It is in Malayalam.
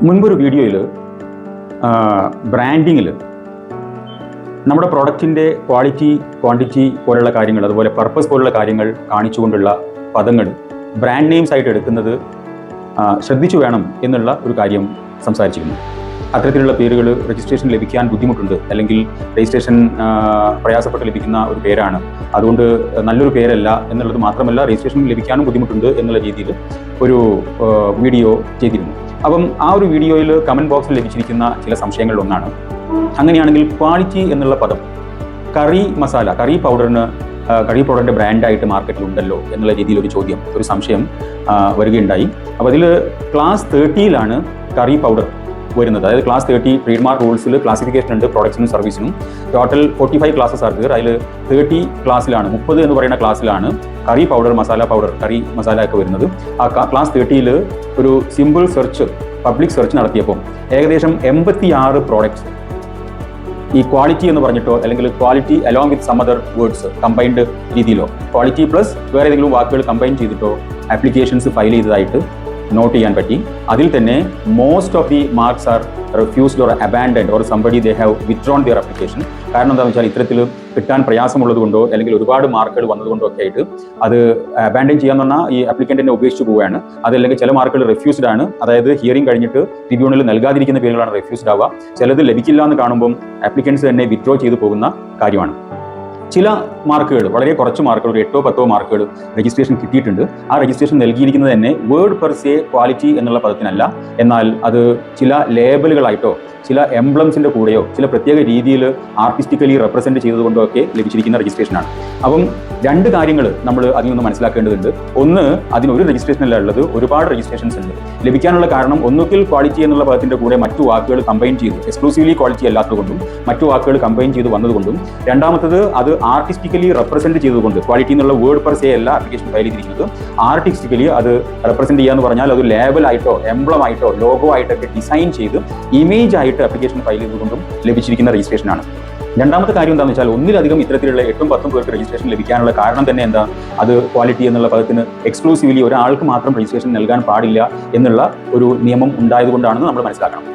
മുൻപൊരു വീഡിയോയിൽ ബ്രാൻഡിങ്ങിൽ നമ്മുടെ പ്രോഡക്റ്റിൻ്റെ ക്വാളിറ്റി, ക്വാണ്ടിറ്റി പോലുള്ള കാര്യങ്ങൾ, അതുപോലെ പർപ്പസ് പോലുള്ള കാര്യങ്ങൾ കാണിച്ചുകൊണ്ടുള്ള പദങ്ങൾ ബ്രാൻഡ് നെയിംസ് ആയിട്ട് എടുക്കുന്നത് ശ്രദ്ധിച്ചു വേണം എന്നുള്ള ഒരു കാര്യം സംസാരിച്ചിരുന്നു. അത്തരത്തിലുള്ള പേരുകൾ രജിസ്ട്രേഷൻ ലഭിക്കാൻ ബുദ്ധിമുട്ടുണ്ട്, അല്ലെങ്കിൽ രജിസ്ട്രേഷൻ പ്രയാസപ്പെട്ട് ലഭിക്കുന്ന ഒരു പേരാണ്, അതുകൊണ്ട് നല്ലൊരു പേരല്ല എന്നുള്ളത് മാത്രമല്ല, രജിസ്ട്രേഷൻ ലഭിക്കാനും ബുദ്ധിമുട്ടുണ്ട് എന്നുള്ള രീതിയിൽ ഒരു വീഡിയോ ചെയ്തിരുന്നു. അപ്പം ആ ഒരു വീഡിയോയിൽ കമൻറ്റ് ബോക്സിൽ ലഭിച്ചിരിക്കുന്ന ചില സംശയങ്ങളിലൊന്നാണ്, അങ്ങനെയാണെങ്കിൽ ക്വാളിറ്റി എന്നുള്ള പദം കറി മസാല, കറി പൗഡറിൻ്റെ ബ്രാൻഡായിട്ട് മാർക്കറ്റിലുണ്ടല്ലോ എന്നുള്ള രീതിയിൽ ഒരു ചോദ്യം, ഒരു സംശയം വരികയുണ്ടായി. അപ്പോൾ അതിൽ ക്ലാസ് 30 കറി പൗഡർ വരുന്നത്. അതായത് ക്ലാസ് 30 ട്രേഡ് മാർക്ക് റൂൾസിൽ ക്ലാസിഫിക്കേഷൻ ഉണ്ട് പ്രോഡക്ട്സിനും സർവീസിനും. ടോട്ടൽ 45 ക്ലാസ്സസ് ആണ്. അതിൽ 30 ക്ലാസ്സിലാണ്, 30 എന്ന് പറയുന്ന ക്ലാസ്സിലാണ് കറി പൗഡർ, മസാല പൗഡർ, കറി മസാല ഒക്കെ വരുന്നത്. ആ ക്ലാസ് 30 ഒരു സിമ്പിൾ സെർച്ച്, പബ്ലിക് സെർച്ച് നടത്തിയപ്പോൾ ഏകദേശം 86 പ്രോഡക്ട്സ് ഈ ക്വാളിറ്റി എന്ന് പറഞ്ഞിട്ടോ, അല്ലെങ്കിൽ quality along with some other words combined രീതിയിലോ, ക്വാളിറ്റി പ്ലസ് വേറെ ഏതെങ്കിലും വാക്കുകൾ കമ്പൈൻ ചെയ്തിട്ടോ ആപ്ലിക്കേഷൻസ് ഫയൽ ചെയ്തതായിട്ട് നോട്ട് ചെയ്യാൻ പറ്റി. അതിൽ തന്നെ most of the marks are refused or abandoned or somebody they have withdrawn their application. കാരണം എന്താണെന്ന് വെച്ചാൽ ഇത്തരത്തിൽ കിട്ടാൻ പ്രയാസമുള്ളത് കൊണ്ടോ, അല്ലെങ്കിൽ ഒരുപാട് മാർക്കുകൾ വന്നതുകൊണ്ടോ ഒക്കെ ആയിട്ട് അത് അബാൻഡൻ ചെയ്യാന്ന് പറഞ്ഞാൽ ഈ ആപ്ലിക്കൻറ്റിനെ ഉപേക്ഷിച്ച് പോവുകയാണ്. അതല്ലെങ്കിൽ ചില മാർക്കുകൾ റിഫ്യൂസ്ഡ് ആണ്, അതായത് ഹിയറിംഗ് കഴിഞ്ഞിട്ട് ട്രിബ്യൂണലിൽ നൽകാതിരിക്കുന്ന പേരുകളാണ് റിഫ്യൂസ്ഡ് ആവുക. ചിലത് ലഭിക്കില്ല എന്ന് കാണുമ്പം ആപ്ലിക്കൻസ് തന്നെ വിത്ഡ്രോ ചെയ്തു പോകുന്ന കാര്യമാണ്. ചില മാർക്കുകൾ, വളരെ കുറച്ച് മാർക്കുകൾ, ഒരു 8-10 മാർക്കുകൾ രജിസ്ട്രേഷൻ കിട്ടിയിട്ടുണ്ട്. ആ രജിസ്ട്രേഷൻ നൽകിയിരിക്കുന്നത് തന്നെ വേർഡ് പെർ സേ ക്വാളിറ്റി എന്നുള്ള പദത്തിനല്ല, എന്നാൽ അത് ചില ലേബലുകളായിട്ടോ, ചില എംബ്ലംസിൻ്റെ കൂടെയോ, ചില പ്രത്യേക രീതിയിൽ ആർട്ടിസ്റ്റിക്കലി റെപ്രസെൻറ്റ് ചെയ്തുകൊണ്ടോ ഒക്കെ ലഭിച്ചിരിക്കുന്ന രജിസ്ട്രേഷനാണ്. അപ്പം രണ്ട് കാര്യങ്ങൾ നമ്മൾ അതിൽ നിന്ന് മനസ്സിലാക്കേണ്ടതുണ്ട്. ഒന്ന്, അതിനൊരു രജിസ്ട്രേഷനല്ല ഉള്ളത്, ഒരുപാട് രജിസ്ട്രേഷൻസ് ഉണ്ട്. ലഭിക്കാനുള്ള കാരണം ഒന്നുകിൽ ക്വാളിറ്റി എന്നുള്ള പദത്തിൻ്റെ കൂടെ മറ്റു വാക്കുകൾ കമ്പൈൻ ചെയ്തു, എക്സ്ക്ലൂസീവ്ലി ക്വാളിറ്റി അല്ലാത്തതുകൊണ്ടും മറ്റു വാക്കുകൾ കമ്പൈൻ ചെയ്ത് വന്നതുകൊണ്ടും, രണ്ടാമത്തത് അത് ആർട്ടിസ്റ്റിക്കലി റെപ്രസെൻറ്റ് ചെയ്തുകൊണ്ട്, ക്വാളിറ്റി എന്നുള്ള വേർഡ് പെർ സേ അല്ല ആപ്ലിക്കേഷൻ ഫയൽ ചെയ്തിരിക്കുന്നത്, ആർട്ടിസ്റ്റിക്കലി അത് റെപ്രസെൻറ്റ് ചെയ്യാന്ന് പറഞ്ഞാൽ അത് ലേബലായിട്ടോ, എംബ്ലമായിട്ടോ, ലോഗോ ആയിട്ടൊക്കെ ഡിസൈൻ ചെയ്ത് ഇമേജ് ആയിട്ട് ആപ്ലിക്കേഷൻ ഫയൽ ചെയ്തുകൊണ്ടും ലഭിച്ചിരിക്കുന്ന രജിസ്ട്രേഷനാണ്. രണ്ടാമത്തെ കാര്യം എന്താണെന്ന് വെച്ചാൽ, ഒന്നിലധികം ഇത്തരത്തിലുള്ള 8-10 പേർക്ക് രജിസ്ട്രേഷൻ ലഭിക്കാനുള്ള കാരണം തന്നെ എന്താ, അത് ക്വാളിറ്റി എന്നുള്ള പദത്തിന് എക്സ്ക്ലൂസീവ്ലി ഒരാൾക്ക് മാത്രം രജിസ്ട്രേഷൻ നൽകാൻ പാടില്ല എന്നുള്ള ഒരു നിയമം ഉണ്ടായതുകൊണ്ടാണെന്ന് നമ്മൾ മനസ്സിലാക്കണം.